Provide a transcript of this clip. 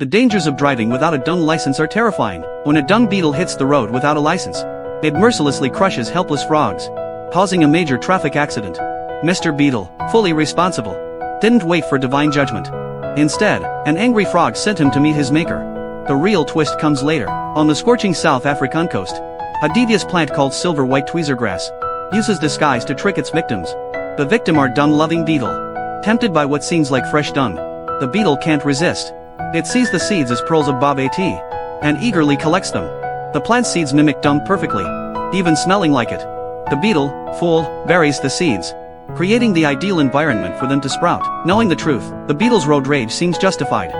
The dangers of driving without a dung license are terrifying. When a dung beetle hits the road without a license, it mercilessly crushes helpless frogs, causing a major traffic accident. Mr. Beetle, fully responsible, didn't wait for divine judgment. Instead, an angry frog sent him to meet his maker. The real twist comes later. On the scorching South African coast, a devious plant called silver white tweezergrass uses disguise to trick its victims. The victim are dung-loving beetle. Tempted by what seems like fresh dung, the beetle can't resist. It sees the seeds as pearls of Bob-A tea, and eagerly collects them. The plant seeds mimic dung perfectly, even smelling like it. The beetle, fool, buries the seeds, creating the ideal environment for them to sprout. Knowing the truth, the beetle's road rage seems justified.